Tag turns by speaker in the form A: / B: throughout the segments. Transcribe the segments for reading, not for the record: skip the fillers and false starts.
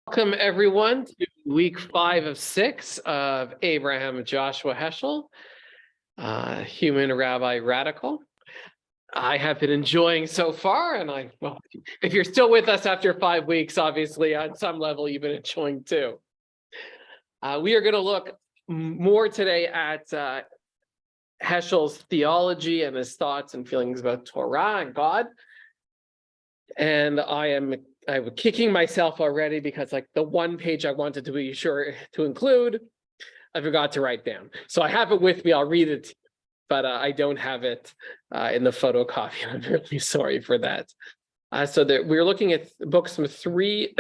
A: Welcome everyone to week 5 of 6 of Abraham Joshua Heschel, Human Rabbi Radical. I have been enjoying so far, and if you're still with us after 5 weeks, obviously on some level you've been enjoying too. We are going to look more today at Heschel's theology and his thoughts and feelings about Torah and God. And I'm kicking myself already because like the one page I wanted to be sure to include, I forgot to write down. So I have it with me, I'll read it, but I don't have it in the photocopy. I'm really sorry for that. So we're looking at books from three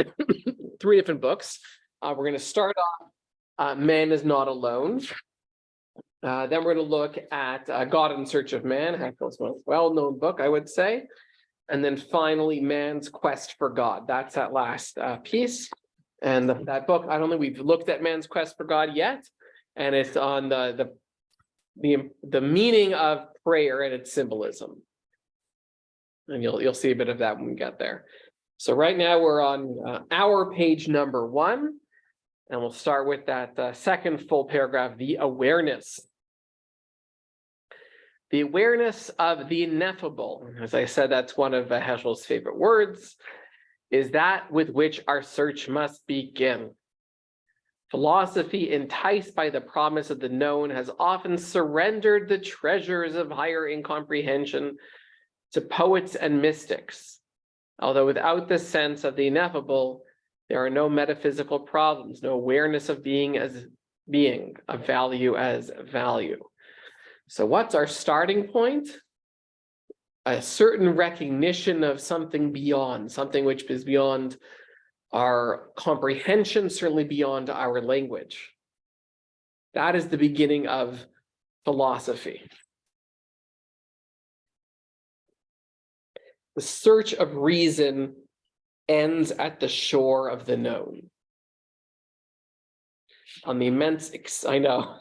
A: different books. We're going to start off, Man is Not Alone. Then we're going to look at God in Search of Man, Heschel's most well-known book, I would say. And then finally, Man's Quest for God. That's that last piece. And that book, I don't think we've looked at Man's Quest for God yet. And it's on the meaning of prayer and its symbolism. And you'll see a bit of that when we get there. So right now we're on our page number 1. And we'll start with that second full paragraph, the awareness. The awareness of the ineffable, as I said, that's one of Heschel's favorite words, is that with which our search must begin. Philosophy, enticed by the promise of the known, has often surrendered the treasures of higher incomprehension to poets and mystics. Although without the sense of the ineffable, there are no metaphysical problems, no awareness of being as being, of value as value. So what's our starting point? A certain recognition of something beyond, something which is beyond our comprehension, certainly beyond our language. That is the beginning of philosophy. The search of reason ends at the shore of the known. On the immense, I know.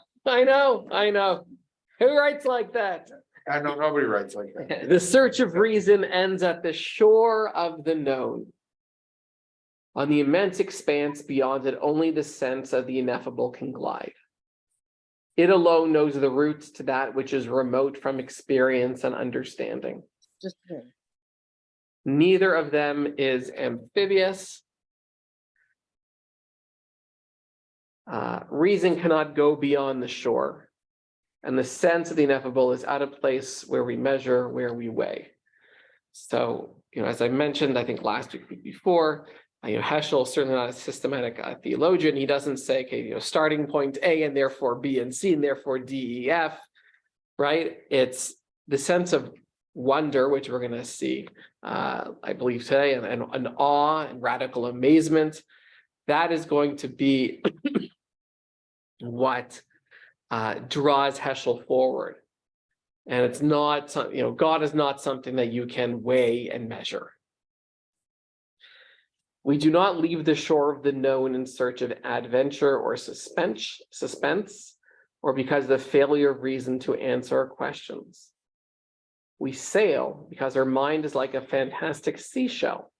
A: Who writes like that?
B: I know nobody writes like that.
A: The search of reason ends at the shore of the known. On the immense expanse beyond it, only the sense of the ineffable can glide. It alone knows the routes to that which is remote from experience and understanding. Neither of them is amphibious. Reason cannot go beyond the shore. And the sense of the ineffable is at a place where we measure, where we weigh. So, as I mentioned, I think last week before, Heschel is certainly not a systematic theologian. He doesn't say, okay, starting point A and therefore B and C and therefore D, E, F, right? It's the sense of wonder, which we're going to see, I believe today, and awe and radical amazement. That is going to be what draws Heschel forward. And it's not, God is not something that you can weigh and measure. We do not leave the shore of the known in search of adventure or suspense, or because of the failure of reason to answer our questions. We sail because our mind is like a fantastic seashell.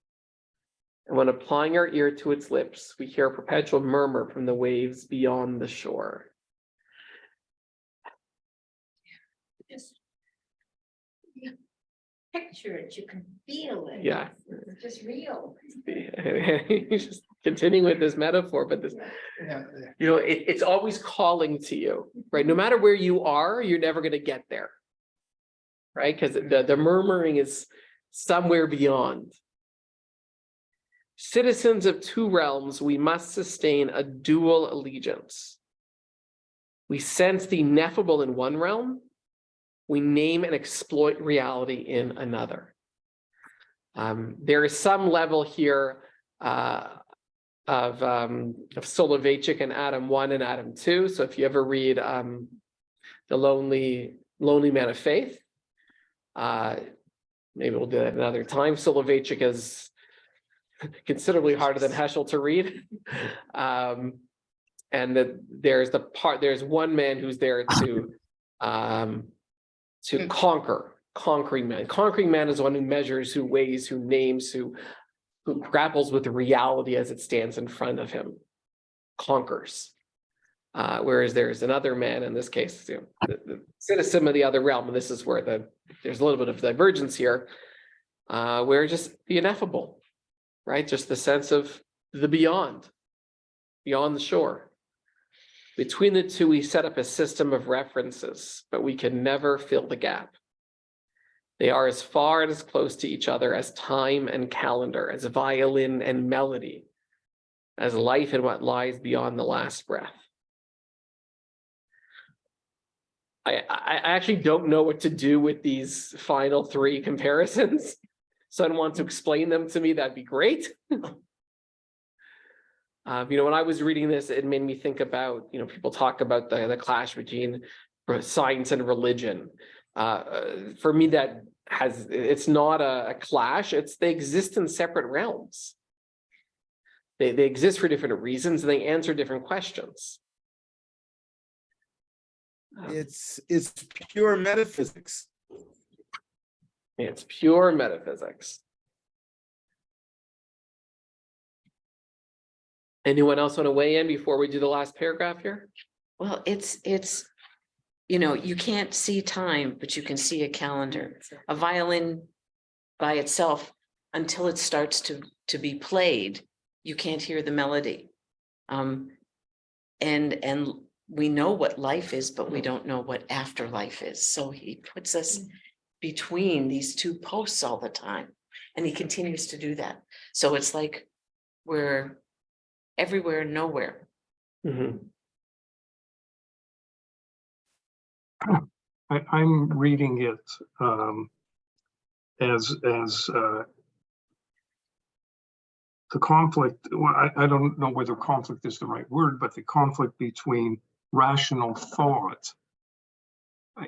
A: And when applying our ear to its lips, we hear a perpetual murmur from the waves beyond the shore.
C: Picture it, you can feel it.
A: Yeah.
C: It's just real.
A: He's just continuing with this metaphor, but this, it's always calling to you, right? No matter where you are, you're never going to get there, right? Because the murmuring is somewhere beyond. Citizens of two realms, we must sustain a dual allegiance. We sense the ineffable in one realm. We name and exploit reality in another. There is some level here of Soloveitchik and Adam 1 and Adam 2. So if you ever read The Lonely Man of Faith, maybe we'll do that another time. Soloveitchik is considerably harder than Heschel to read. And there's one man who's there to conquering man. Conquering man is the one who measures, who weighs, who names, who who grapples with reality as it stands in front of him, conquers. Whereas there's another man, in this case, the citizen of the other realm, and this is where there's a little bit of divergence here, where just the ineffable, right? Just the sense of the beyond the shore. Between the two, we set up a system of references, but we can never fill the gap. They are as far and as close to each other as time and calendar, as violin and melody, as life and what lies beyond the last breath. I actually don't know what to do with these final three comparisons. Someone wants to explain them to me, that'd be great. When I was reading this, it made me think about, people talk about the clash between science and religion. For me, it's not a clash, they exist in separate realms. They exist for different reasons, and they answer different questions.
D: It's pure metaphysics.
A: It's pure metaphysics. Anyone else want to weigh in before we do the last paragraph here?
E: Well, it's you can't see time, but you can see a calendar. A violin by itself, until it starts to be played, you can't hear the melody. And we know what life is, but we don't know what afterlife is. So he puts us between these two posts all the time, and he continues to do that. So it's like we're everywhere, nowhere.
A: Mm-hmm.
F: I'm reading it as the conflict. Well, I don't know whether conflict is the right word, but the conflict between rational thought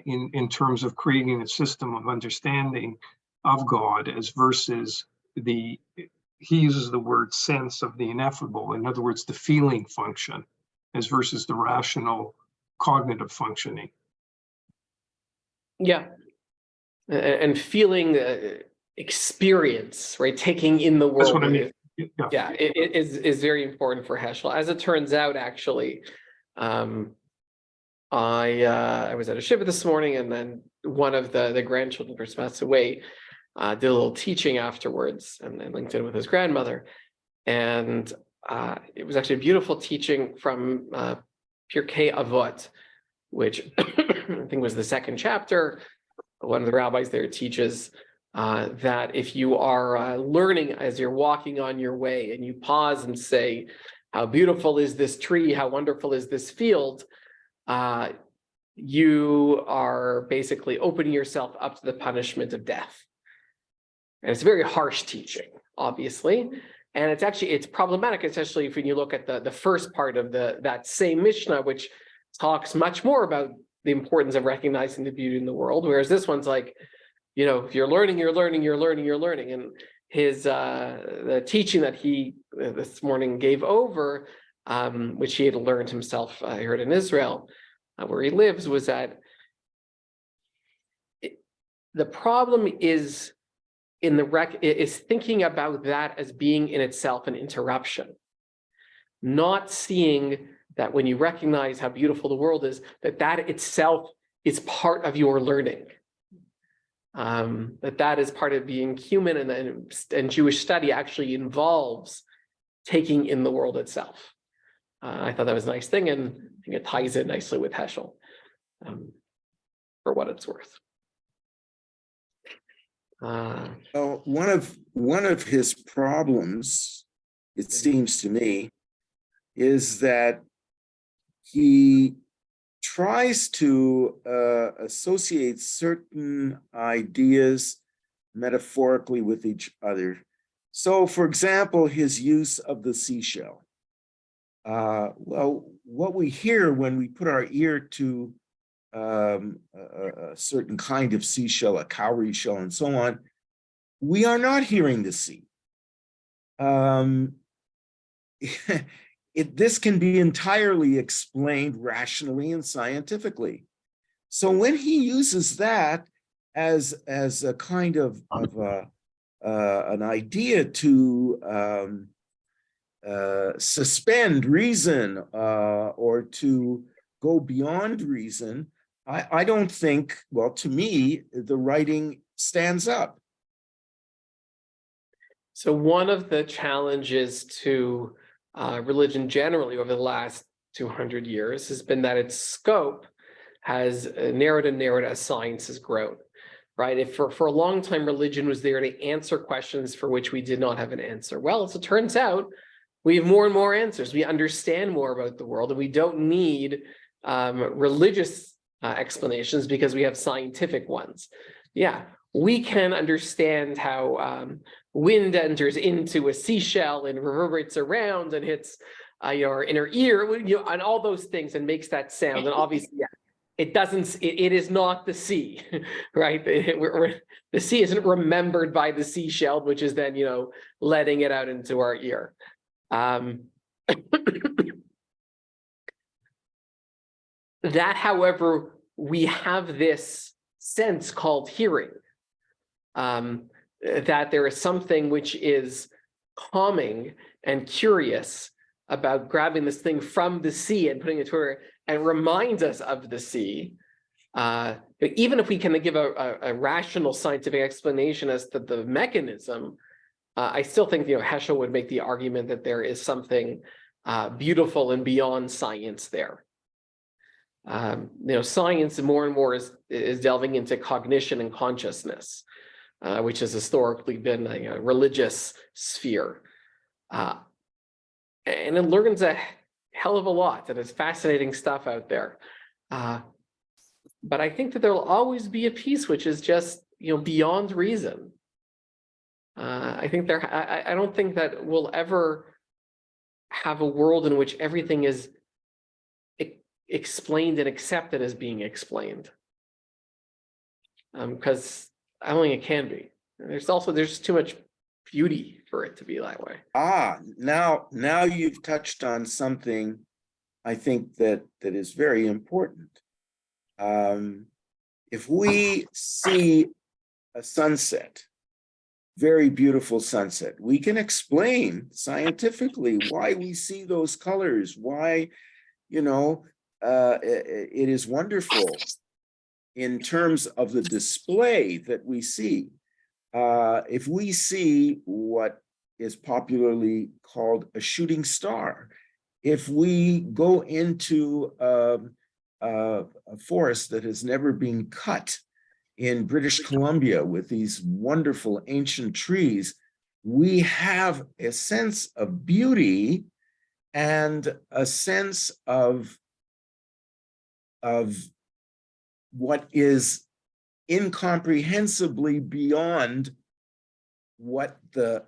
F: in terms of creating a system of understanding of God as versus he uses the word sense of the ineffable. In other words, the feeling function as versus the rational cognitive functioning.
A: Yeah. And feeling experience, right? Taking in the world.
F: That's what I mean.
A: Yeah, it is very important for Heschel. As it turns out, actually, I was at a shiva this morning, and then one of the grandchildren who passed away did a little teaching afterwards, and then linked in with his grandmother. And it was actually a beautiful teaching from Pirkei Avot, which I think was the second chapter. One of the rabbis there teaches that if you are learning as you're walking on your way and you pause and say, how beautiful is this tree? How wonderful is this field? You are basically opening yourself up to the punishment of death. And it's a very harsh teaching, obviously. And it's problematic, especially if you look at the first part of that same Mishnah, which talks much more about the importance of recognizing the beauty in the world. Whereas this one's like, if you're learning, you're learning, you're learning, you're learning. And his the teaching that he this morning gave over, which he had learned himself, I heard in Israel, where he lives, was that the problem is is thinking about that as being in itself an interruption, not seeing that when you recognize how beautiful the world is, that itself is part of your learning. That is part of being human, and Jewish study actually involves taking in the world itself. I thought that was a nice thing, and I think it ties in nicely with Heschel, for what it's worth.
D: Well, one of his problems, it seems to me, is that he tries to associate certain ideas metaphorically with each other. So, for example, his use of the seashell. Well, what we hear when we put our ear to a certain kind of seashell, a cowrie shell, and so on, we are not hearing the sea. This can be entirely explained rationally and scientifically. So when he uses that as a kind of an idea to suspend reason or to go beyond reason, I don't think, well, to me, the writing stands up.
A: So one of the challenges to religion generally over the last 200 years has been that its scope has narrowed and narrowed as science has grown, right? If for a long time, religion was there to answer questions for which we did not have an answer. Well, as it turns out, we have more and more answers. We understand more about the world, and we don't need religious explanations because we have scientific ones. Yeah, we can understand how wind enters into a seashell and reverberates around and hits your inner ear, and all those things, and makes that sound. And obviously, yeah, it doesn't. It is not the sea, right? The sea isn't remembered by the seashell, which is then letting it out into our ear. That, however, we have this sense called hearing, that there is something which is calming and curious about grabbing this thing from the sea and putting it to her, and reminds us of the sea. Even if we can give a rational scientific explanation as to the mechanism, I still think Heschel would make the argument that there is something beautiful and beyond science there. Science more and more is delving into cognition and consciousness, which has historically been a religious sphere. And it learns a hell of a lot, and it's fascinating stuff out there. But I think that there will always be a piece which is just beyond reason. I don't think that we'll ever have a world in which everything is explained and accepted as being explained, because I don't think it can be. There's too much beauty for it to be that way.
D: Now you've touched on something I think that is very important. If we see a sunset, very beautiful sunset, we can explain scientifically why we see those colors, why it is wonderful in terms of the display that we see. If we see what is popularly called a shooting star, if we go into a forest that has never been cut in British Columbia with these wonderful ancient trees, we have a sense of beauty and a sense of what is incomprehensibly beyond what the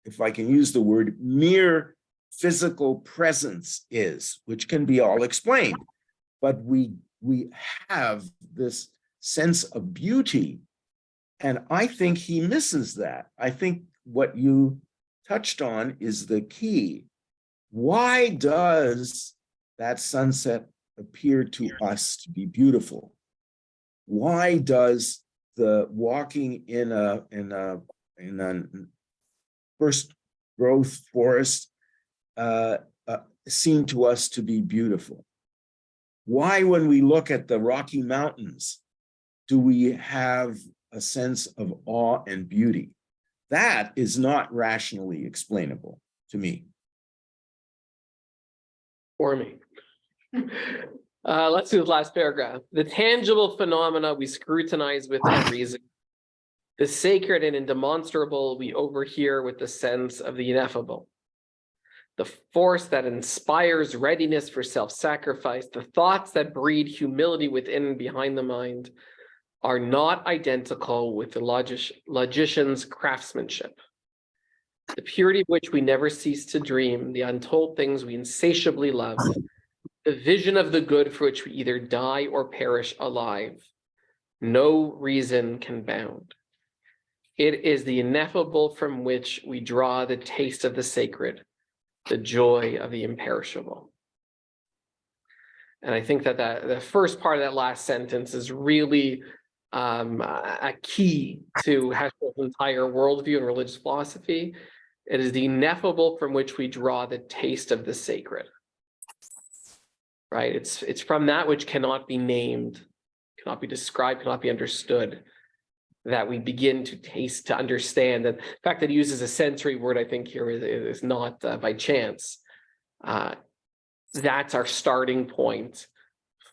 D: if I can use the word, mere physical presence is, which can be all explained. But we have this sense of beauty, and I think he misses that. I think what you touched on is the key. Why does that sunset appear to us to be beautiful? Why does the walking in a first growth forest seem to us to be beautiful? Why, when we look at the Rocky Mountains, do we have a sense of awe and beauty? That is not rationally explainable to me.
A: For me. Let's do the last paragraph. The tangible phenomena we scrutinize with reason. The sacred and indemonstrable we overhear with the sense of the ineffable. The force that inspires readiness for self-sacrifice, the thoughts that breed humility within and behind the mind, are not identical with the logician's craftsmanship. The purity of which we never cease to dream, the untold things we insatiably love, the vision of the good for which we either die or perish alive, no reason can bound. It is the ineffable from which we draw the taste of the sacred, the joy of the imperishable. And I think that the first part of that last sentence is really a key to Heschel's entire worldview and religious philosophy. It is the ineffable from which we draw the taste of the sacred. Right? It's from that which cannot be named, cannot be described, cannot be understood, that we begin to taste, to understand. And the fact that he uses a sensory word, I think here is not by chance. That's our starting point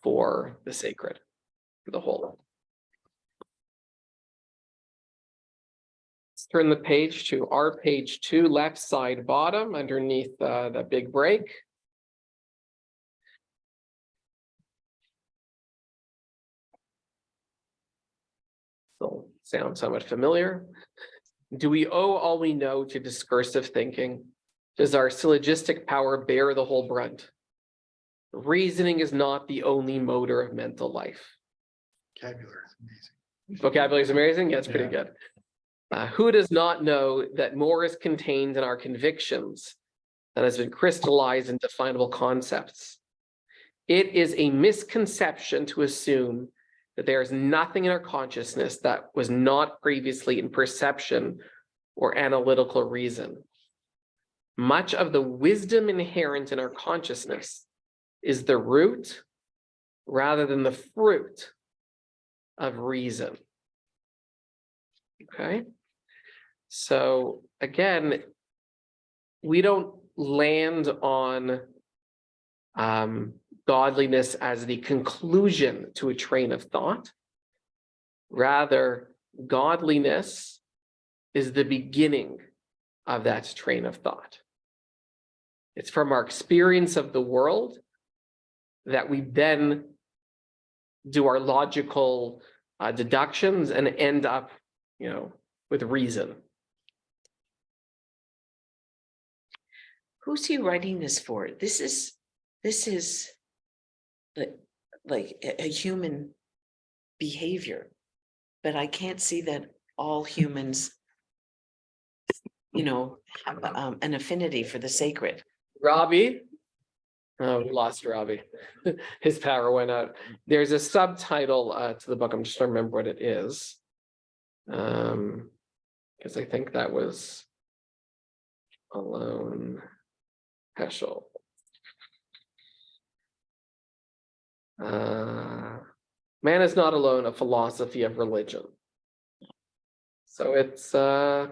A: for the sacred, for the whole. Let's turn the page to our page 2, left side bottom, underneath the big break. So sounds somewhat familiar. Do we owe all we know to discursive thinking? Does our syllogistic power bear the whole brunt? Reasoning is not the only motor of mental life.
B: Vocabulary is amazing.
A: Vocabulary is amazing? Yeah, it's pretty good. Who does not know that more is contained in our convictions than has been crystallized in definable concepts? It is a misconception to assume that there is nothing in our consciousness that was not previously in perception or analytical reason. Much of the wisdom inherent in our consciousness is the root rather than the fruit of reason. Okay, so again, we don't land on godliness as the conclusion to a train of thought. Rather, godliness is the beginning of that train of thought. It's from our experience of the world that we then do our logical deductions and end up, with reason.
E: Who's he writing this for? This is like a human behavior, but I can't see that all humans, have an affinity for the sacred.
A: Robbie? Oh, we lost Robbie. His power went out. There's a subtitle to the book. I'm just trying to remember what it is. Because I think that was Alone Heschel. Man is not alone, a philosophy of religion. So it's for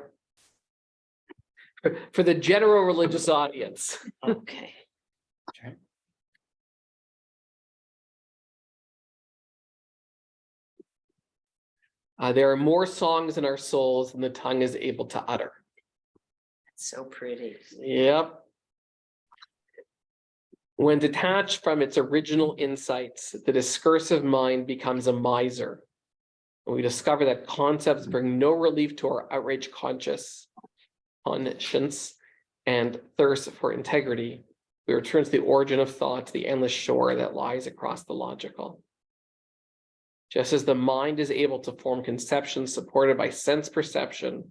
A: the general religious audience.
E: Okay.
A: There are more songs in our souls than the tongue is able to utter.
E: That's so pretty.
A: Yep. When detached from its original insights, the discursive mind becomes a miser. When we discover that concepts bring no relief to our outraged conscience and thirst for integrity, we return to the origin of thought, to the endless shore that lies across the logical. Just as the mind is able to form conceptions supported by sense perception,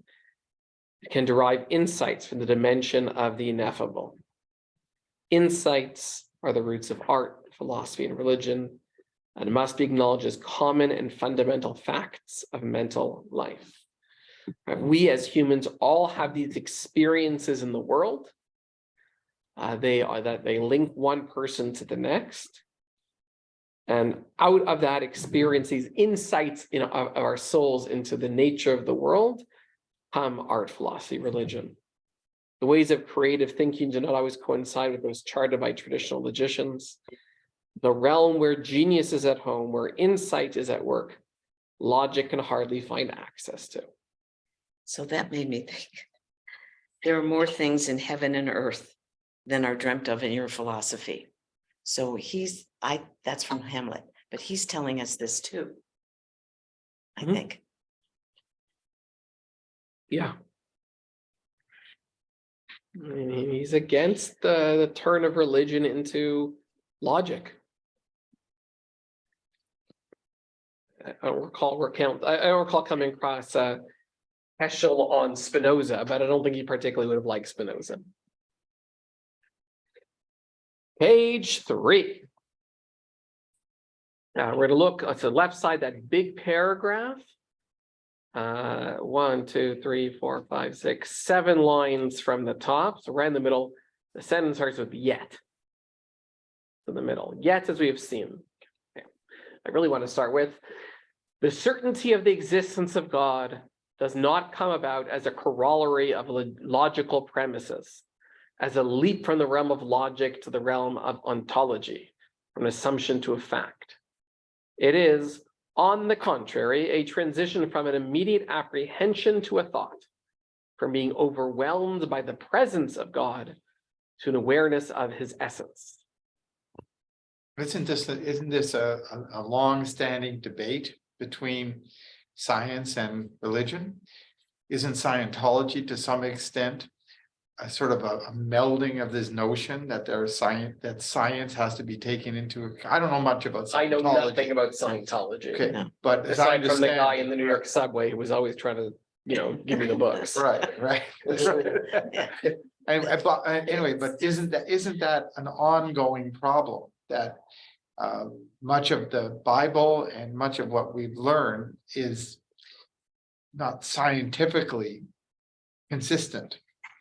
A: it can derive insights from the dimension of the ineffable. Insights are the roots of art, philosophy, and religion, and must be acknowledged as common and fundamental facts of mental life. We as humans all have these experiences in the world. They link one person to the next. And out of that experience, these insights of our souls into the nature of the world come art, philosophy, religion. The ways of creative thinking do not always coincide with those charted by traditional logicians. The realm where genius is at home, where insight is at work, logic can hardly find access to.
E: So that made me think, there are more things in heaven and earth than are dreamt of in your philosophy. So that's from Hamlet, but he's telling us this too, I think.
A: Yeah. He's against the turn of religion into logic. I don't recall coming across Heschel on Spinoza, but I don't think he particularly would have liked Spinoza. Page 3. We're going to look at the left side, that big paragraph. 1, 2, 3, 4, 5, 6, 7 lines from the top. So right in the middle, the sentence starts with yet. In the middle, yet as we have seen. Okay. I really want to start with the certainty of the existence of God does not come about as a corollary of logical premises, as a leap from the realm of logic to the realm of ontology, from an assumption to a fact. It is, on the contrary, a transition from an immediate apprehension to a thought, from being overwhelmed by the presence of God to an awareness of his essence.
B: Isn't this a long-standing debate between science and religion? Isn't Scientology to some extent a sort of a melding of this notion that science has to be taken into account? I don't know much about Scientology.
A: I know nothing about Scientology.
B: Okay,
E: No.
B: but as I
A: Aside from the guy in
B: understand,
A: the New York subway who was always trying to, give me the books.
B: right. Anyway, but isn't that an ongoing problem that much of the Bible and much of what we've learned is not scientifically consistent?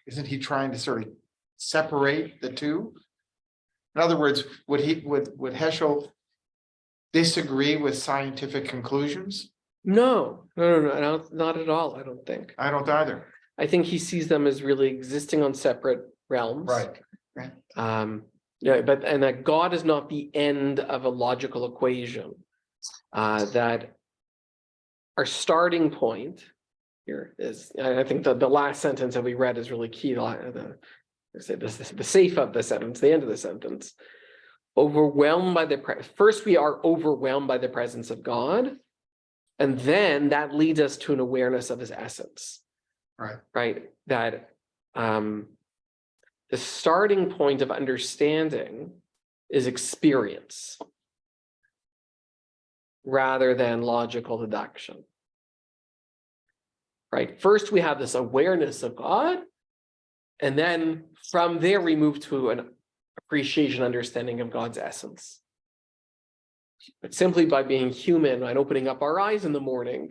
B: Isn't he trying to sort of separate the two? In other words, would Heschel disagree with scientific conclusions?
A: No, not at all. I don't think.
B: I don't either.
A: I think he sees them as really existing on separate realms.
B: Right.
A: And that God is not the end of a logical equation. That our starting point here is, I think the last sentence that we read is really key. The safe of the sentence, the end of the sentence. Overwhelmed by first we are overwhelmed by the presence of God, and then that leads us to an awareness of his essence. Right. That the starting point of understanding is experience rather than logical deduction. Right. First, we have this awareness of God, and then from there we move to an appreciation, understanding of God's essence. But simply by being human and opening up our eyes in the morning,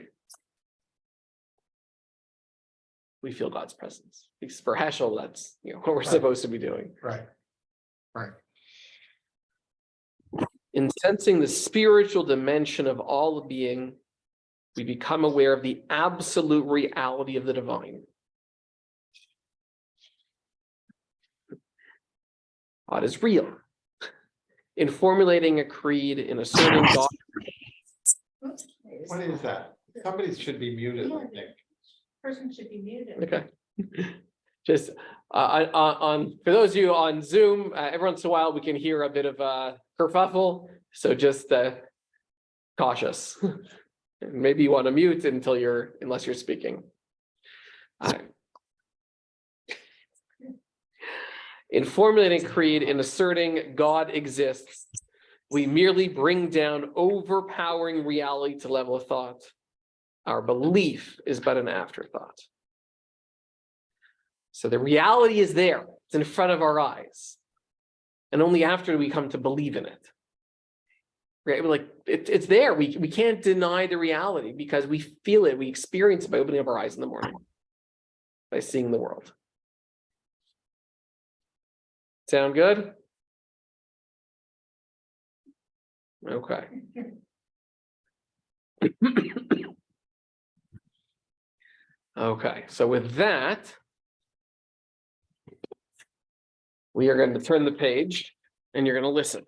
A: we feel God's presence. Because for Heschel, that's what we're supposed to be doing.
B: Right.
A: In sensing the spiritual dimension of all being, we become aware of the absolute reality of the divine. God is real. In formulating a creed, in asserting God.
B: What is that? Somebody should be muted, I think.
C: Person should be muted.
A: Okay. Just for those of you on Zoom, every once in a while we can hear a bit of a kerfuffle. So just cautious. Maybe you want to mute unless you're speaking. In formulating creed, in asserting God exists, we merely bring down overpowering reality to level of thought. Our belief is but an afterthought. So the reality is there. It's in front of our eyes. And only after do we come to believe in it. Right? Like it's there. We can't deny the reality because we feel it. We experience it by opening up our eyes in the morning, by seeing the world. Sound good? Okay. Okay, so with that, we are going to turn the page and you're going to listen.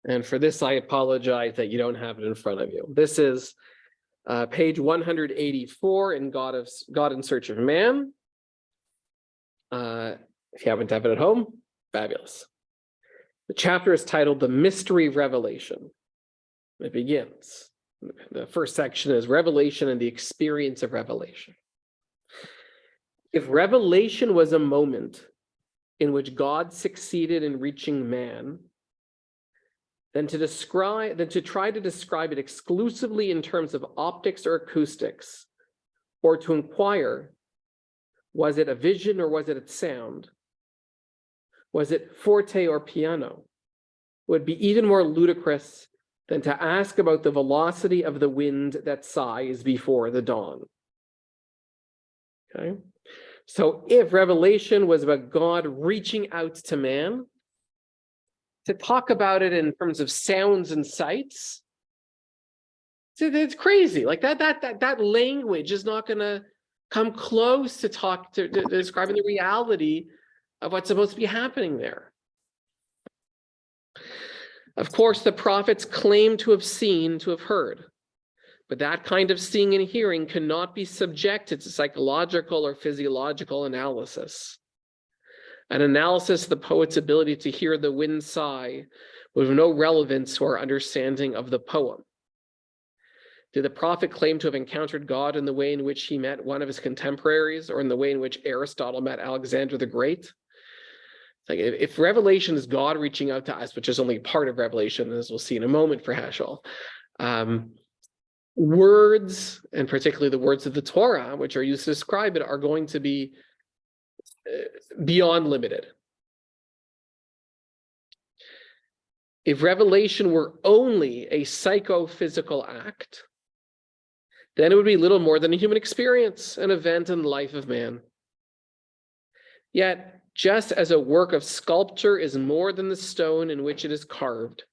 A: And for this, I apologize that you don't have it in front of you. This is page 184 in God in Search of Man. If you happen to have it at home, fabulous. The chapter is titled The Mystery of Revelation. It begins. The first section is Revelation and the Experience of Revelation. If revelation was a moment in which God succeeded in reaching man, than to try to describe it exclusively in terms of optics or acoustics, or to inquire, was it a vision or was it a sound? Was it forte or piano? Would be even more ludicrous than to ask about the velocity of the wind that sighs before the dawn. Okay, so if Revelation was about God reaching out to man, to talk about it in terms of sounds and sights, it's crazy. Like that language is not going to come close to describing the reality of what's supposed to be happening there. Of course, the prophets claim to have seen, to have heard, but that kind of seeing and hearing cannot be subjected to psychological or physiological analysis. An analysis of the poet's ability to hear the wind sigh would have no relevance to our understanding of the poem. Did the prophet claim to have encountered God in the way in which he met one of his contemporaries, or in the way in which Aristotle met Alexander the Great? Like if Revelation is God reaching out to us, which is only part of Revelation, as we'll see in a moment for Heschel, words, and particularly the words of the Torah, which are used to describe it, are going to be beyond limited. If Revelation were only a psychophysical act, then it would be little more than a human experience, an event in the life of man. Yet, just as a work of sculpture is more than the stone in which it is carved,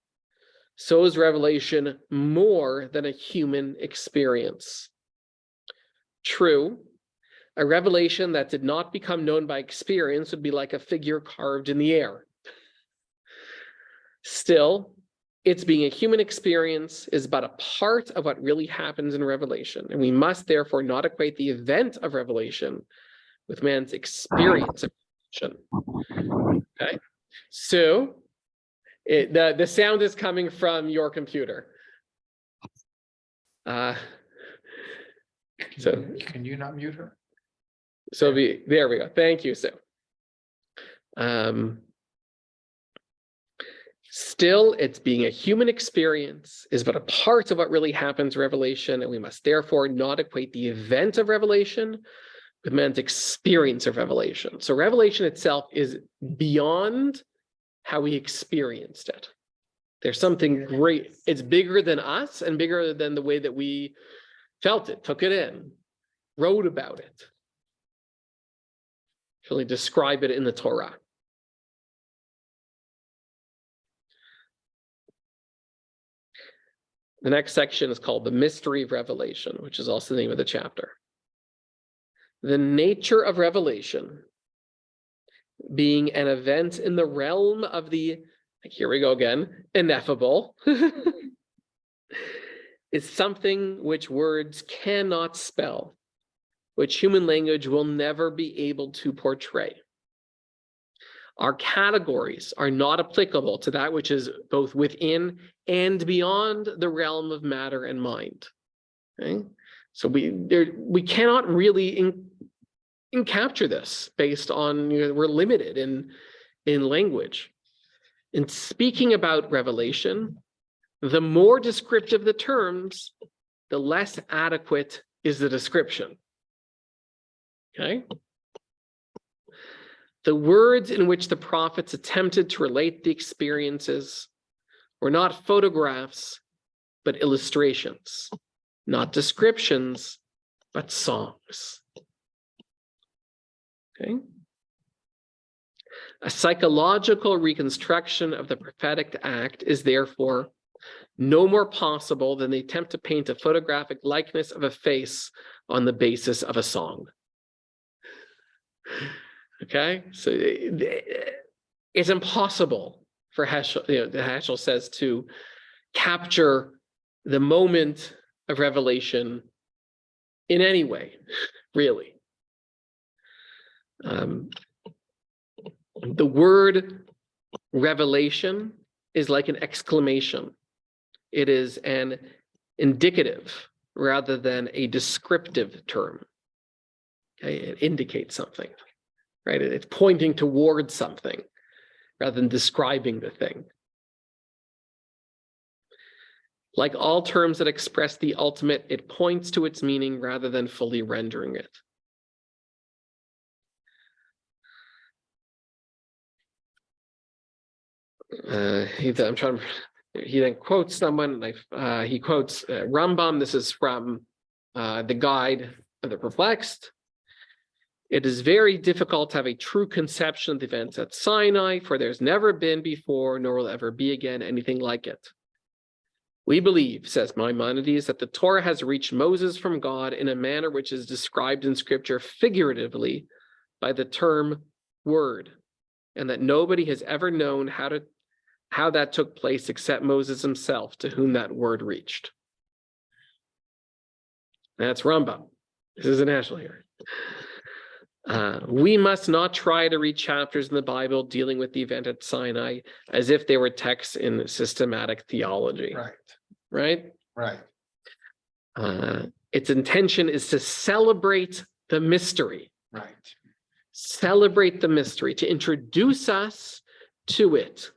A: so is Revelation more than a human experience. True, a revelation that did not become known by experience would be like a figure carved in the air. Still, its being a human experience is but a part of what really happens in Revelation, and we must therefore not equate the event of Revelation with man's experience of Revelation. Okay, so the sound is coming from your computer. So
B: Can you not mute her?
A: So there we go. Thank you, Sue. Still, it's being a human experience is but a part of what really happens in Revelation, and we must therefore not equate the event of Revelation with man's experience of Revelation. So Revelation itself is beyond how we experienced it. There's something great. It's bigger than us and bigger than the way that we felt it, took it in, wrote about it. Actually describe it in the Torah. The next section is called the Mystery of Revelation, which is also the name of the chapter. The nature of Revelation being an event in the realm of the, here we go again, ineffable, is something which words cannot spell, which human language will never be able to portray. Our categories are not applicable to that which is both within and beyond the realm of matter and mind. Okay? So we cannot really capture this based on, we're limited in language. In speaking about Revelation, the more descriptive the terms, the less adequate is the description. Okay? The words in which the prophets attempted to relate the experiences were not photographs, but illustrations, not descriptions, but songs. Okay? A psychological reconstruction of the prophetic act is therefore no more possible than the attempt to paint a photographic likeness of a face on the basis of a song. Okay, so it's impossible for Heschel, Heschel says, to capture the moment of revelation in any way, really. The word revelation is like an exclamation. It is an indicative rather than a descriptive term. Okay, it indicates something. Right? It's pointing towards something rather than describing the thing. Like all terms that express the ultimate, it points to its meaning rather than fully rendering it. He then quotes someone, like he quotes Rambam. This is from the Guide of the Perplexed. It is very difficult to have a true conception of the events at Sinai, for there's never been before, nor will ever be again, anything like it. We believe, says Maimonides, that the Torah has reached Moses from God in a manner which is described in Scripture figuratively by the term word, and that nobody has ever known how that took place except Moses himself, to whom that word reached. That's Rambam. This isn't Heschel here. We must not try to read chapters in the Bible dealing with the event at Sinai as if they were texts in systematic theology.
B: Right,
A: Right?
B: right,
A: Its intention is to celebrate the mystery.
B: right.
A: Celebrate the mystery, to introduce us to it,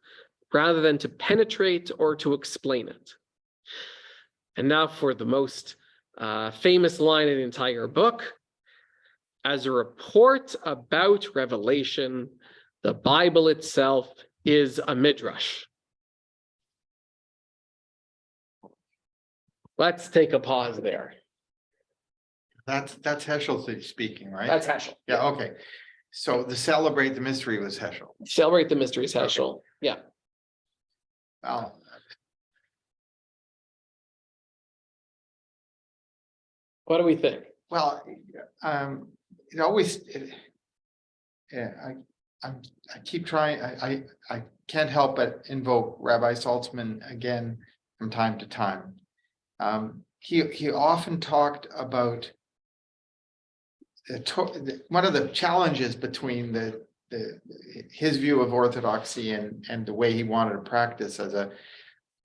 A: rather than to penetrate or to explain it. And now for the most famous line in the entire book. As a report about Revelation, the Bible itself is a midrash. Let's take a pause there.
B: That's Heschel speaking, right?
A: That's Heschel.
B: Yeah, okay. So the celebrate the mystery was Heschel.
A: Celebrate the mysteries, Heschel. Yeah.
B: Wow.
A: What do we think?
B: Well, it always, yeah, I keep trying, I can't help but invoke Rabbi Saltzman again from time to time. He often talked about one of the challenges between his view of orthodoxy and the way he wanted to practice as a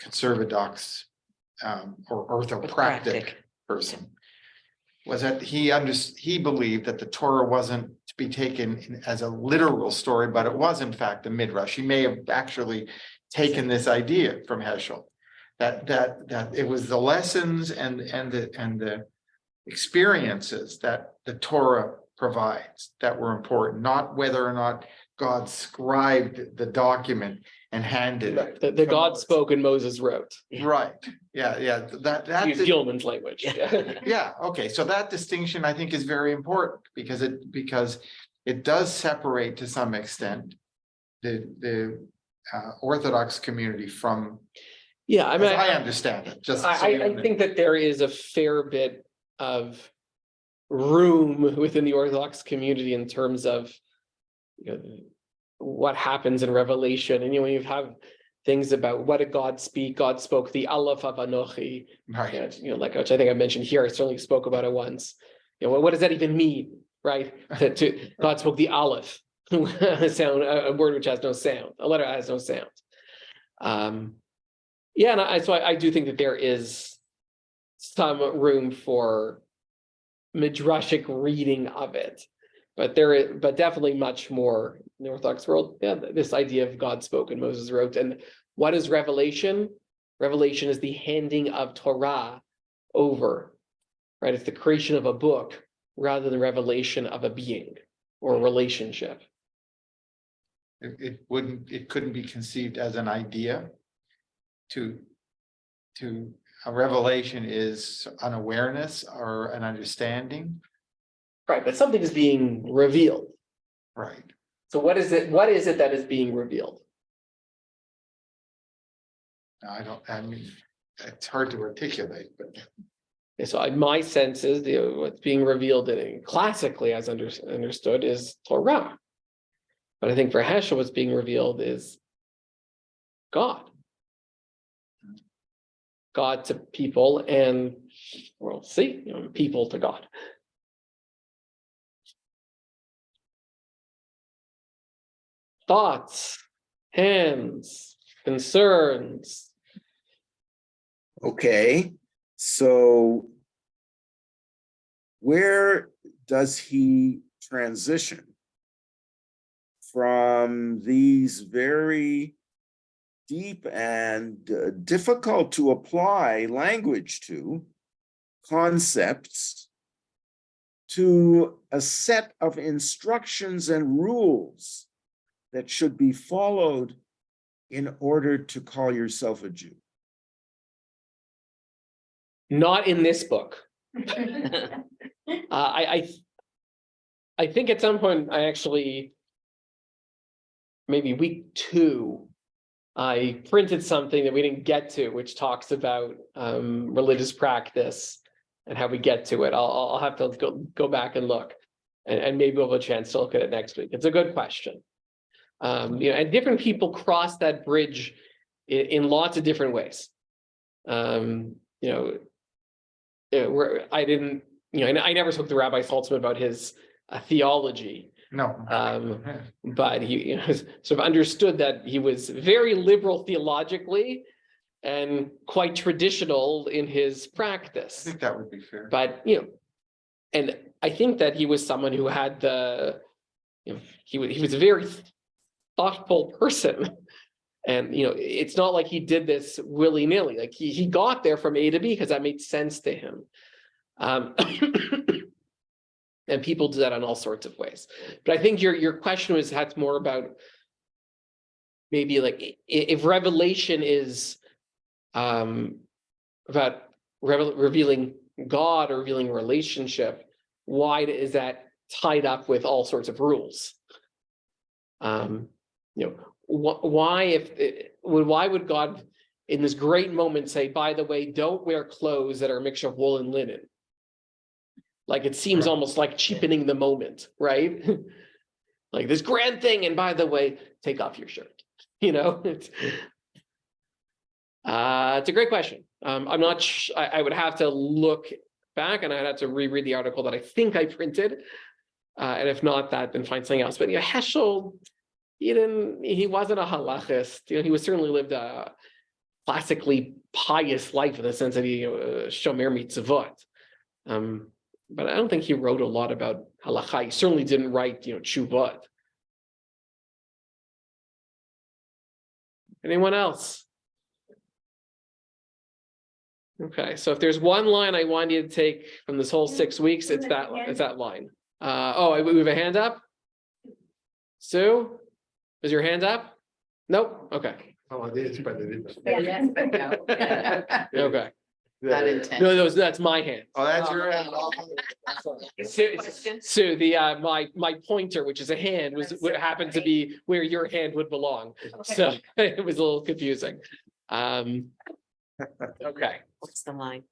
B: conservadox or orthopractic person was that he believed that the Torah wasn't to be taken as a literal story, but it was in fact a midrash. He may have actually taken this idea from Heschel, that it was the lessons and the experiences that the Torah provides that were important, not whether or not God scribed the document and handed it.
A: The God spoke and Moses wrote.
B: Right, yeah, that
A: Use Gilman's language.
B: yeah, okay, so that distinction I think is very important because it does separate to some extent the Orthodox community from,
A: Yeah, I mean,
B: as I understand it, just. so you
A: I think that there is a fair bit of room within the Orthodox community in terms of, you know, what happens in Revelation. And, you know, when you have things about what did God speak? God spoke the Aleph of Anochi,
B: Right,
A: you know, like, which I think I mentioned here. I certainly spoke about it once. You know, what does that even mean, right? To God spoke the Aleph, a word which has no sound, a letter that has no sound. Yeah, and so I do think that there is some room for midrashic reading of it, but definitely much more in the Orthodox world. Yeah, this idea of God spoke and Moses wrote. And what is Revelation? Revelation is the handing of Torah over, right? It's the creation of a book rather than revelation of a being or a relationship.
B: it couldn't be conceived as an idea. To a revelation is an awareness or an understanding,
A: Right, but something is being revealed.
B: right?
A: So what is it? What is it that is being revealed?
B: I mean, it's hard to articulate, but
A: Okay, so my sense is what's being revealed classically as understood is Torah. But I think for Heschel, what's being revealed is God. God to people, and we'll see, you know, people to God. Thoughts, hands, concerns.
D: Okay, so where does he transition from these very deep and difficult to apply language to, concepts, to a set of instructions and rules that should be followed in order to call yourself a Jew.
A: Not in this book. I think at some point, I actually, maybe week 2, I printed something that we didn't get to, which talks about religious practice and how we get to it. I'll have to go back and look, and maybe we'll have a chance to look at it next week. It's a good question. And different people cross that bridge in lots of different ways. Where I didn't, I never spoke to Rabbi Saltzman about his theology.
B: No.
A: But he sort of understood that he was very liberal theologically and quite traditional in his
B: I
A: practice.
B: think that would be fair.
A: But, and I think that he was someone who had he was a very thoughtful person. And, it's not like he did this willy-nilly. Like he got there from A to B because that made sense to him. And people do that in all sorts of ways. But I think your question had more about maybe like if revelation is about revealing God or revealing relationship, why is that tied up with all sorts of rules? Why would God in this great moment say, by the way, don't wear clothes that are a mixture of wool and linen? Like it seems almost like cheapening the moment, right? Like this grand thing, and by the way, take off your shirt. It's a great question. I'm not. I would have to look back, and I'd have to reread the article that I think I printed, and if not that, then find something else. But Heschel, he wasn't a halachist. He was certainly lived a classically pious life in the sense that he shomer mitzvot. But I don't think he wrote a lot about halacha. He certainly didn't write, tshuvot. Anyone else? Okay, so if there's one line I want you to take from this whole 6 weeks, it's that line. We have a hand up. Sue, is your hand up? Nope. Okay.
B: Oh, it is, but it is.
C: Yes, but no.
A: Okay.
E: Not intent.
A: No, that's my hand.
B: Oh, that's your.
A: Sue, my pointer, which is a hand, what happened to be where your hand would belong. So it was a little confusing. Okay.
E: What's the line?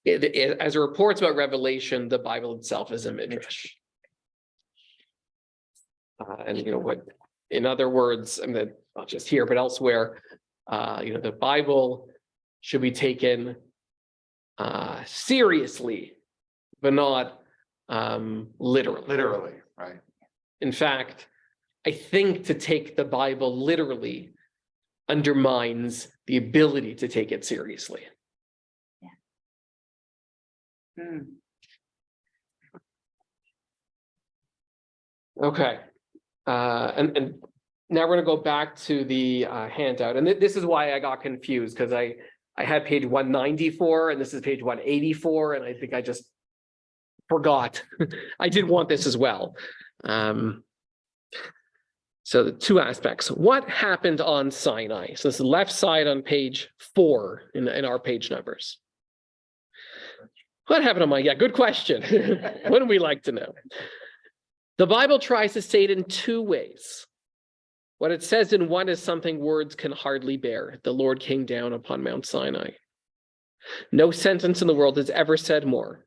A: As it reports about Revelation, the Bible itself is a midrash. And what, in other words, not just here, but elsewhere, the Bible should be taken seriously, but not literally.
B: Literally, right.
A: In fact, I think to take the Bible literally undermines the ability to take it seriously. Okay. And now we're going to go back to the handout. And this is why I got confused, because I had page 194 and this is page 184. And I think I just forgot. I did want this as well. So the two aspects. What happened on Sinai? So this is the left side on page 4 in our page numbers. What happened on my, good question. What do we like to know? The Bible tries to say it in 2 ways. What it says in one is something words can hardly bear. The Lord came down upon Mount Sinai. No sentence in the world has ever said more.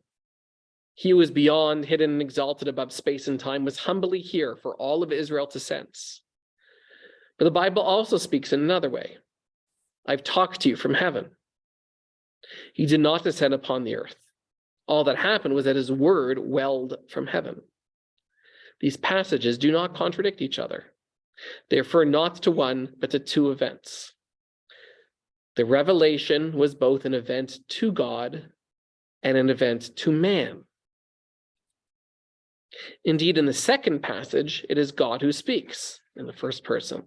A: He who is beyond, hidden, and exalted above space and time was humbly here for all of Israel to sense. But the Bible also speaks in another way. I've talked to you from heaven. He did not descend upon the earth. All that happened was that his word welled from heaven. These passages do not contradict each other. They refer not to one, but to 2 events. The revelation was both an event to God and an event to man. Indeed, in the second passage, it is God who speaks in the first person.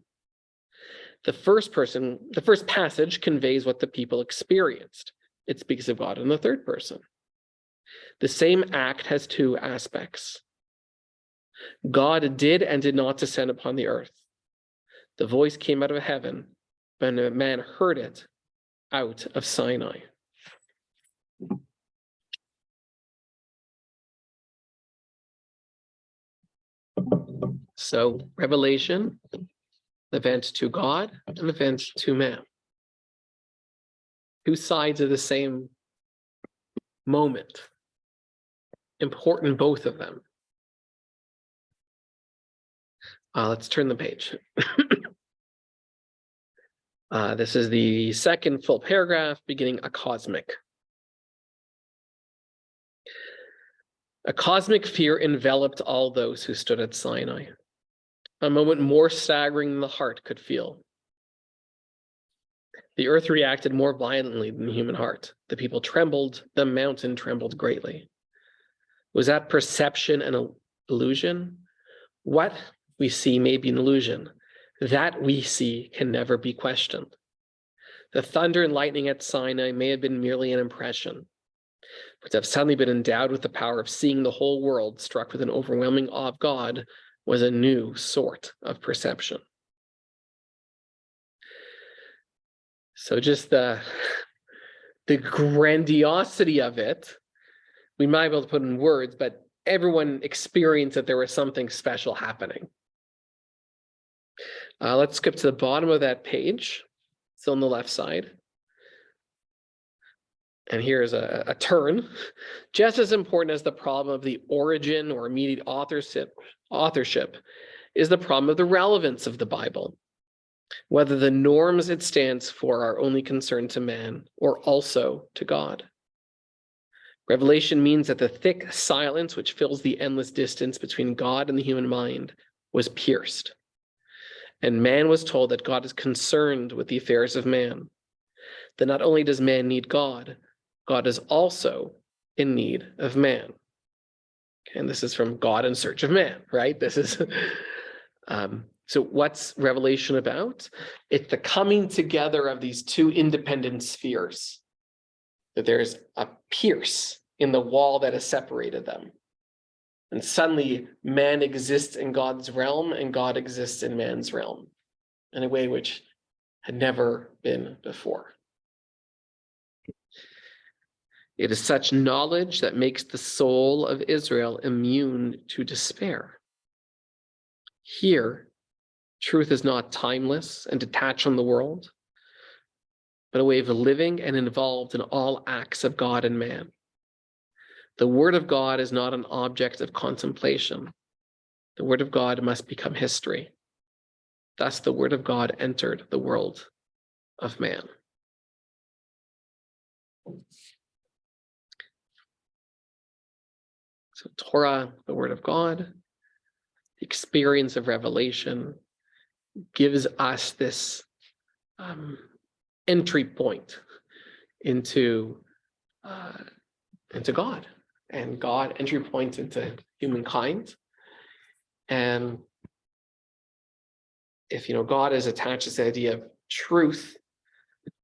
A: The first passage conveys what the people experienced. It speaks of God in the third person. The same act has two aspects. God did and did not descend upon the earth. The voice came out of heaven, and a man heard it out of Sinai. So, revelation, event to God, and event to man. Two sides of the same moment. Important, both of them. Let's turn the page. This is the second full paragraph, beginning a cosmic. A cosmic fear enveloped all those who stood at Sinai. A moment more staggering than the heart could feel. The earth reacted more violently than the human heart. The people trembled, the mountain trembled greatly. Was that perception an illusion? What we see may be an illusion. That we see can never be questioned. The thunder and lightning at Sinai may have been merely an impression, but to have suddenly been endowed with the power of seeing the whole world struck with an overwhelming awe of God was a new sort of perception. So just the grandiosity of it, we might be able to put in words, but everyone experienced that there was something special happening. Let's skip to the bottom of that page, still on the left side. And here's a turn. Just as important as the problem of the origin or immediate authorship is the problem of the relevance of the Bible, whether the norms it stands for are only concerned to man or also to God. Revelation means that the thick silence which fills the endless distance between God and the human mind was pierced. And man was told that God is concerned with the affairs of man. That not only does man need God, God is also in need of man. And this is from God in search of man, right? This is, so what's Revelation about? It's the coming together of these two independent spheres. That there's a pierce in the wall that has separated them. And suddenly man exists in God's realm and God exists in man's realm in a way which had never been before. It is such knowledge that makes the soul of Israel immune to despair. Here, truth is not timeless and detached from the world, but a way of living and involved in all acts of God and man. The word of God is not an object of contemplation. The word of God must become history. Thus, the word of God entered the world of man. So Torah, the word of God, the experience of revelation gives us this entry point into God, and God entry point into humankind. And if God is attached to the idea of truth,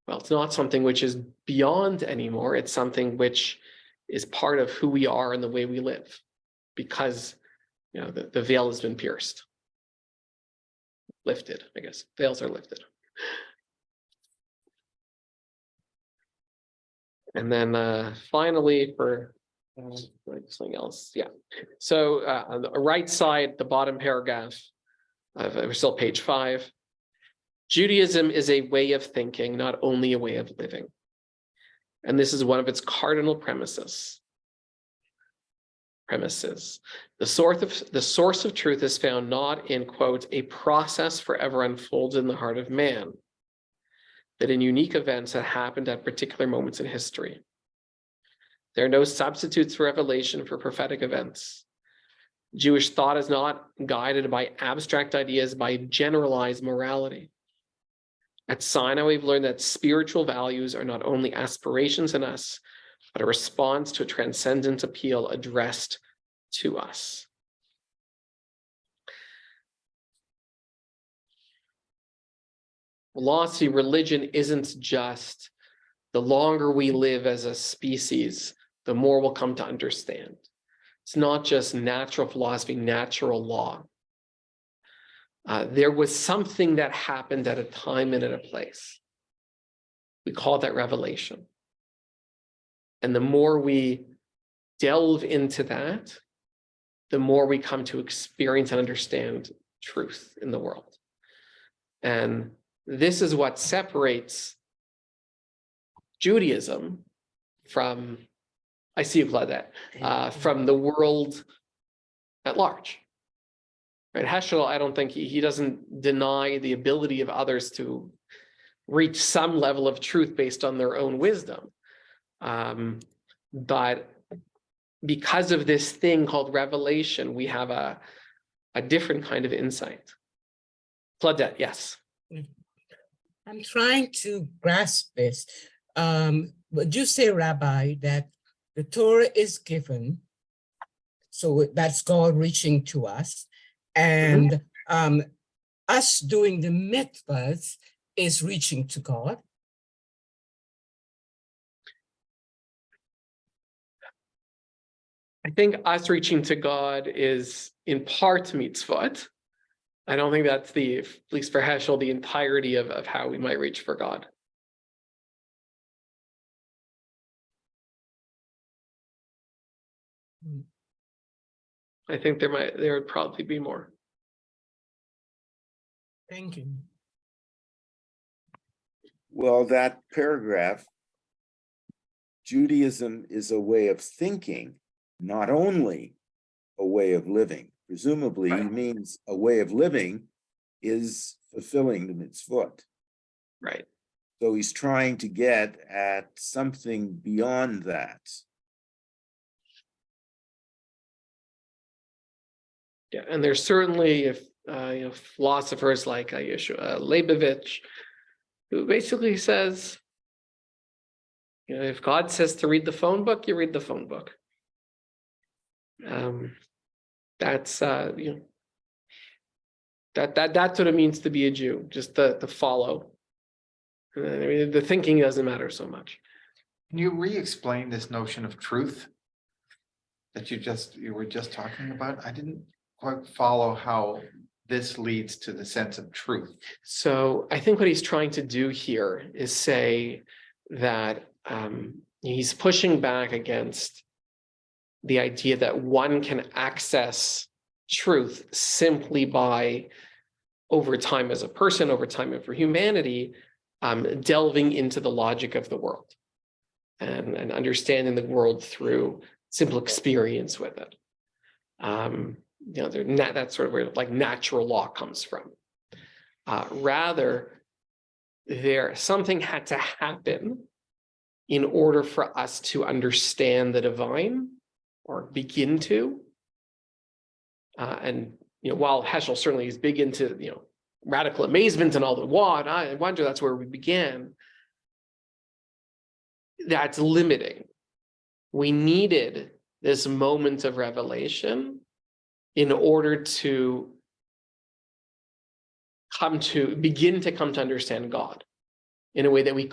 A: well, it's not something which is beyond anymore. It's something which is part of who we are and the way we live, because the veil has been pierced, lifted. I guess veils are lifted. And then finally, for something else, yeah. So on the right side, the bottom paragraph, we're still page 5. Judaism is a way of thinking, not only a way of living. And this is one of its cardinal premises. The source of truth is found not in, quote, a process forever unfolds in the heart of man, that in unique events that happened at particular moments in history. There are no substitutes for revelation for prophetic events. Jewish thought is not guided by abstract ideas, by generalized morality. At Sinai, we've learned that spiritual values are not only aspirations in us, but a response to a transcendent appeal addressed to us. philosophy, religion isn't just the longer we live as a species, the more we'll come to understand. It's not just natural philosophy, natural law. There was something that happened at a time and at a place. We call that revelation. And the more we delve into that, the more we come to experience and understand truth in the world. And this is what separates Judaism from, I see you, Claudette, from the world at large. Right? Heschel, I don't think he doesn't deny the ability of others to reach some level of truth based on their own wisdom. But because of this thing called revelation, we have a different kind of insight. Claudette, yes.
G: I'm trying to grasp this. Would you say, Rabbi, that the Torah is given, so that's God reaching to us, and us doing the mitzvahs is reaching to God?
A: I think us reaching to God is in part mitzvot. I don't think that's at least for Heschel, the entirety of how we might reach for God. I think there would probably be more.
G: Thank you.
D: Well, that paragraph, Judaism is a way of thinking, not only a way of living. Presumably, he means a way of living is fulfilling the mitzvot.
A: Right.
D: So he's trying to get at something beyond that.
A: Yeah, and there's certainly philosophers like Leibovich, who basically says, if God says to read the phone book, you read the phone book. That's that's what it means to be a Jew, just to follow. I mean, the thinking doesn't matter so much.
B: Can you re-explain this notion of truth that you were just talking about? I didn't quite follow how this leads to the sense of truth.
A: So I think what he's trying to do here is say that he's pushing back against the idea that one can access truth simply by, over time as a person, over time for humanity, delving into the logic of the world and understanding the world through simple experience with it. That's sort of where like natural law comes from. Rather, something had to happen in order for us to understand the divine or begin to. While Heschel certainly is big into radical amazement and all the I wonder that's where we began. That's limiting. We needed this moment of revelation in order to begin to come to understand God in a way that we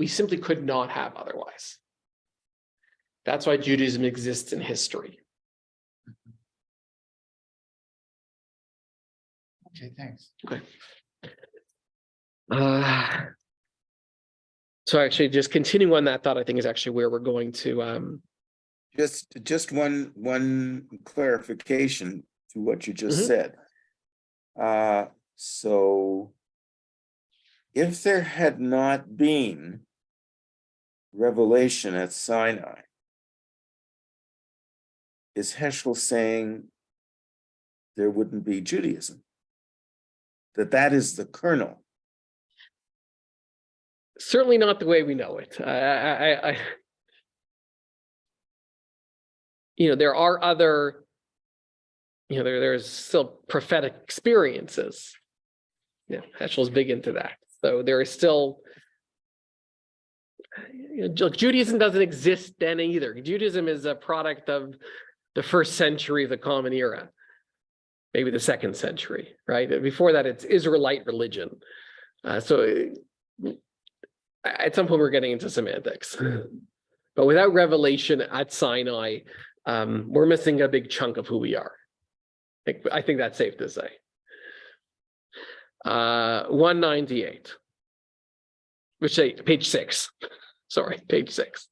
A: simply could not have otherwise. That's why Judaism exists in history.
B: Okay, thanks.
A: Okay. So actually, just continuing on that thought, I think is actually where we're going to.
D: Just one clarification to what you just said. So if there had not been revelation at Sinai, is Heschel saying there wouldn't be Judaism? That is the kernel?
A: Certainly not the way we know it. There are other, there's still prophetic experiences. Heschel's big into that. So there is still, Judaism doesn't exist then either. Judaism is a product of the first century of the Common Era, maybe the second century, right? Before that, it's Israelite religion. So at some point we're getting into semantics, but without revelation at Sinai, we're missing a big chunk of who we are. I think that's safe to say. 198, which say page 6. Sorry, page 6.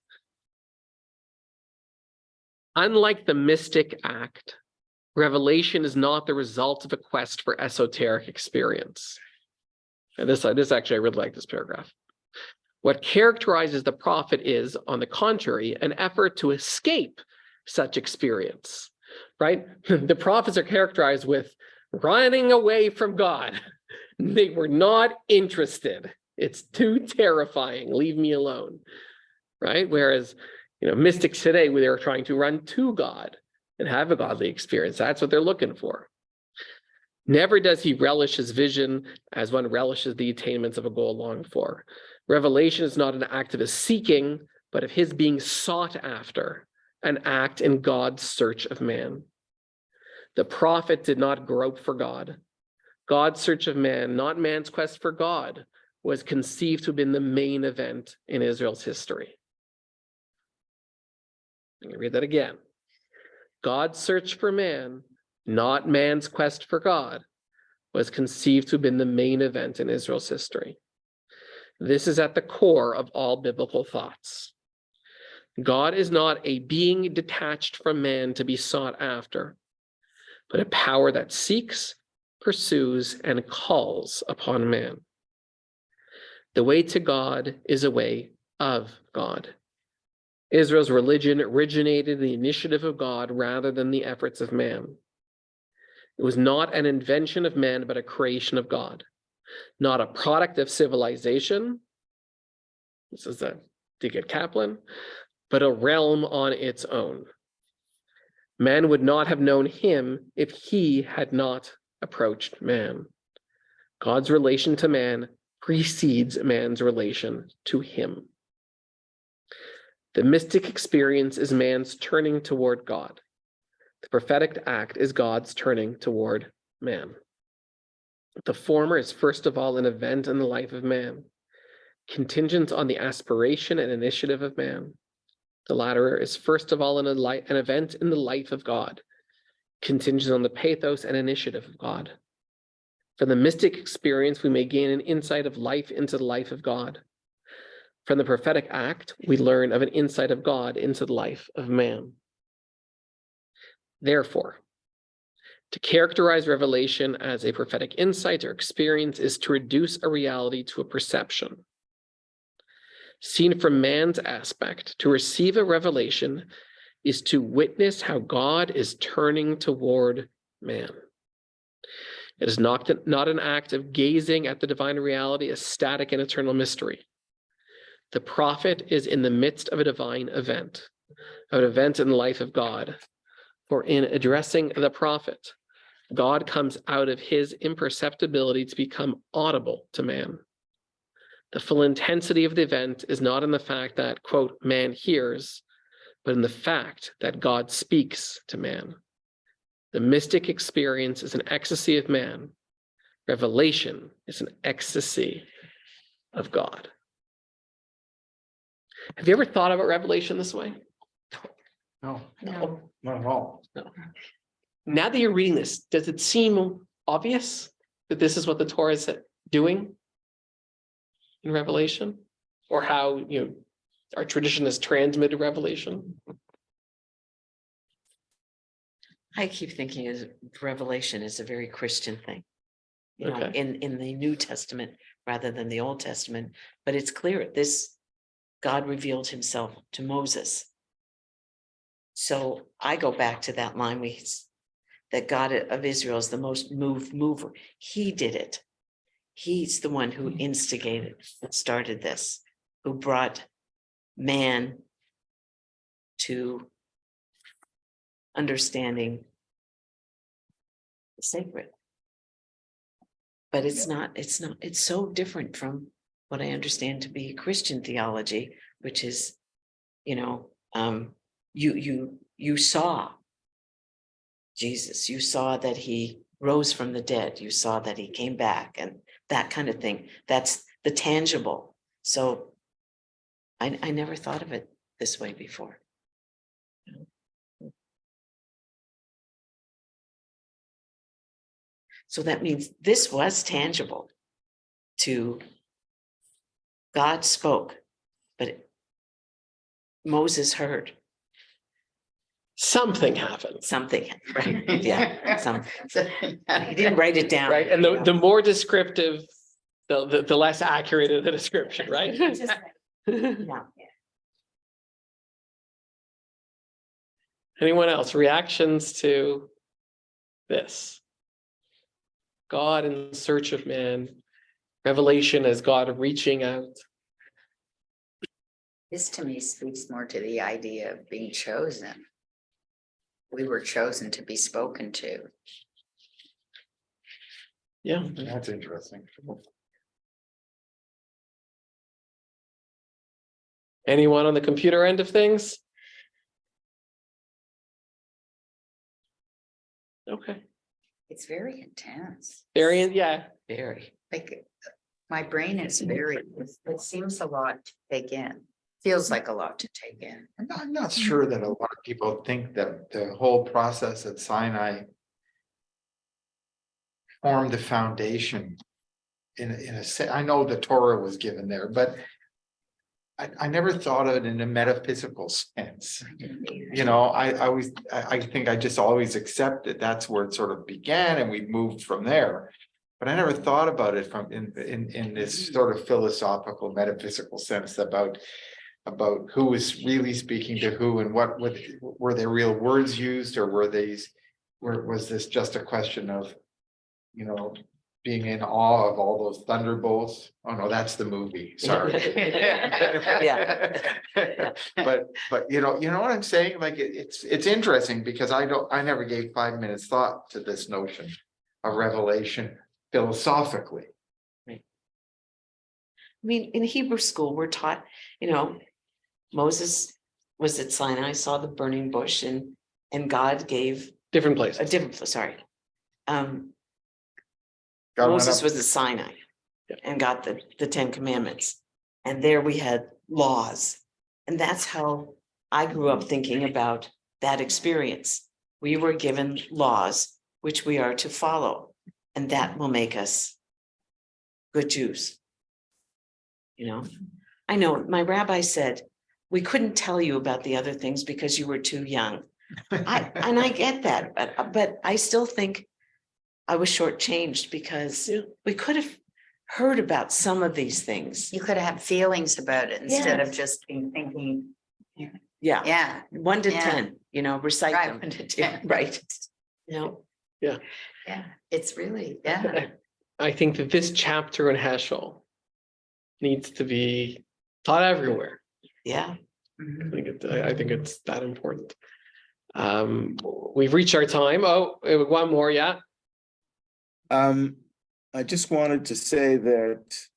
A: Unlike the mystic act, revelation is not the result of a quest for esoteric experience. And this actually, I really like this paragraph. What characterizes the prophet is, on the contrary, an effort to escape such experience, right? The prophets are characterized with running away from God. They were not interested. It's too terrifying. Leave me alone, right? Whereas, mystics today, they're trying to run to God and have a godly experience. That's what they're looking for. Never does he relish his vision as one relishes the attainments of a goal longed for. Revelation is not an act of his seeking, but of his being sought after, an act in God's search of man. The prophet did not grope for God. God's search of man, not man's quest for God, was conceived to have been the main event in Israel's history. Let me read that again. God's search for man, not man's quest for God, was conceived to have been the main event in Israel's history. This is at the core of all biblical thoughts. God is not a being detached from man to be sought after, but a power that seeks, pursues, and calls upon man. The way to God is a way of God. Israel's religion originated in the initiative of God rather than the efforts of man. It was not an invention of man, but a creation of God. Not a product of civilization. This is D.G. Kaplan, but a realm on its own. Man would not have known him if he had not approached man. God's relation to man precedes man's relation to him. The mystic experience is man's turning toward God. The prophetic act is God's turning toward man. The former is first of all an event in the life of man, contingent on the aspiration and initiative of man. The latter is first of all an event in the life of God, contingent on the pathos and initiative of God. From the mystic experience, we may gain an insight of life into the life of God. From the prophetic act, we learn of an insight of God into the life of man. Therefore, to characterize revelation as a prophetic insight or experience is to reduce a reality to a perception. Seen from man's aspect, to receive a revelation is to witness how God is turning toward man. It is not an act of gazing at the divine reality as static and eternal mystery. The prophet is in the midst of a divine event, an event in the life of God. For in addressing the prophet, God comes out of his imperceptibility to become audible to man. The full intensity of the event is not in the fact that, quote, man hears, but in the fact that God speaks to man. The mystic experience is an ecstasy of man. Revelation is an ecstasy of God. Have you ever thought about revelation this way?
B: No,
E: No.
B: not at all.
A: No. Now that you're reading this, does it seem obvious that this is what the Torah is doing in Revelation? Or how, our tradition has transmitted revelation?
E: I keep thinking revelation is a very Christian thing.
A: Okay.
E: In the New Testament rather than the Old Testament, but it's clear God revealed himself to Moses. So I go back to that line that God of Israel is the most mover. He did it. He's the one who instigated, started this, who brought man to understanding the sacred. But it's so different from what I understand to be Christian theology, which is, you saw Jesus, you saw that he rose from the dead, you saw that he came back, and that kind of thing. That's the tangible. So I never thought of it this way before. So that means this was tangible to God spoke, but Moses heard
A: Something happened,
E: something, right? Yeah, something. He didn't write it down.
A: right? And the more descriptive, the less accurate the description, right?
E: Yeah.
A: Anyone else? Reactions to this? God in search of man, revelation as God reaching out.
H: This to me speaks more to the idea of being chosen. We were chosen to be spoken to.
A: Yeah.
B: That's interesting.
A: Anyone on the computer end of things? Okay.
H: It's very intense.
A: Variant, yeah.
E: Very.
H: Like, my brain is very, it seems a lot to take in. Feels like a lot to take in.
B: I'm not sure that a lot of people think that the whole process at Sinai formed the foundation in a sense. I know the Torah was given there, but I never thought of it in a metaphysical sense. You know, I think I just always accept that that's where it sort of began and we moved from there. But I never thought about it from in this sort of philosophical, metaphysical sense about who was really speaking to who and what were there real words used, or was this just a question of, you know, being in awe of all those thunderbolts? Oh no, that's the movie. Sorry.
E: Yeah.
B: But you know what I'm saying? Like it's interesting because I never gave 5 minutes thought to this notion of revelation philosophically.
E: I mean, in Hebrew school, we're taught, you know, Moses was at Sinai, saw the burning bush, and God gave
A: Different places.
E: a different, sorry.
B: God went
E: Moses
B: up-
E: was at Sinai
A: Yeah.
E: and got the 10 Commandments. And there we had laws. And that's how I grew up thinking about that experience. We were given laws which we are to follow, and that will make us good Jews. You know, I know my rabbi said, we couldn't tell you about the other things because you were too young. And I get that, but I still think I was shortchanged because
A: Yeah.
E: we could have heard about some of these things.
H: You could have feelings about it instead of
E: Yes.
H: just being thinking,
E: Yeah,
H: yeah,
E: 1 to
H: Yeah.
E: 10, you know, recite
H: Right.
E: them 1 to 10,
H: Yeah.
E: right? You know,
H: yeah, it's really, yeah.
A: I think that this chapter in Heschel needs to be taught everywhere.
E: yeah.
H: Mhm.
A: I think it's that important. We've reached our time. Oh, one more, yeah.
D: I just wanted to say that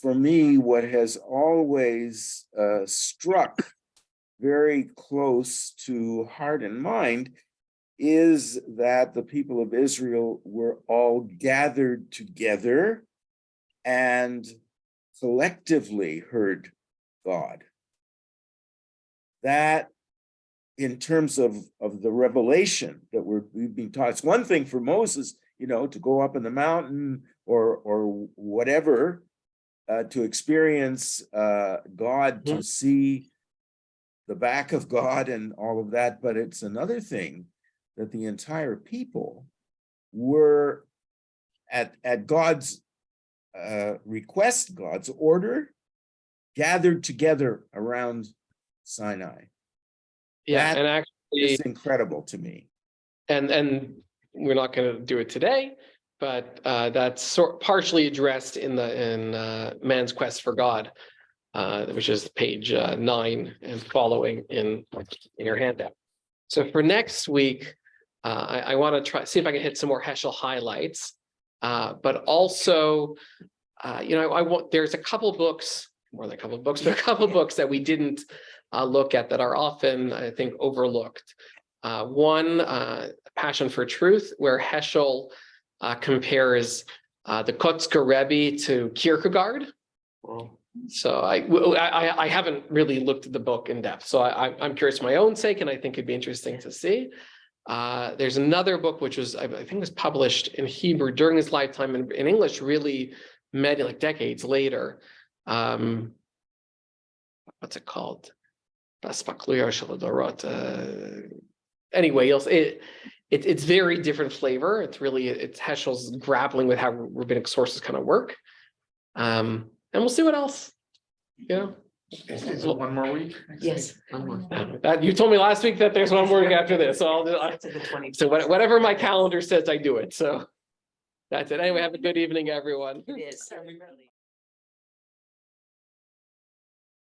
D: for me, what has always struck very close to heart and mind is that the people of Israel were all gathered together and collectively heard God. That in terms of the revelation that we've been taught, it's one thing for Moses, you know, to go up in the mountain or whatever, to experience God, to see the back of God and all of that. But it's another thing that the entire people were at God's request, God's order, gathered together around Sinai.
A: Yeah,
D: That
A: and actually,
D: It's incredible to me.
A: and we're not going to do it today, but that's partially addressed in Man's Quest for God, which is page 9 and following in your handout. So for next week, I want to see if I can hit some more Heschel highlights, but also, you know, there's a couple books, more than a couple of books, but a couple books that we didn't look at that are often, I think, overlooked. One, Passion for Truth, where Heschel compares the Kotzker Rebbe to Kierkegaard. So I haven't really looked at the book in depth, so I'm curious for my own sake, and I think it'd be interesting to see. There's another book which was, I think was published in Hebrew during his lifetime, and in English really many like decades later. What's it called? Anyway, it's very different flavor. It's Heschel's grappling with how rabbinic sources kind of work. And we'll see what else, you know.
B: Is it one more week?
E: Yes. One more.
A: That you told me last week that there's one more week after this, so I'll do.
E: To the 20th.
A: So whatever my calendar says, I do it. So that's it. Anyway, have a good evening, everyone.
E: It is.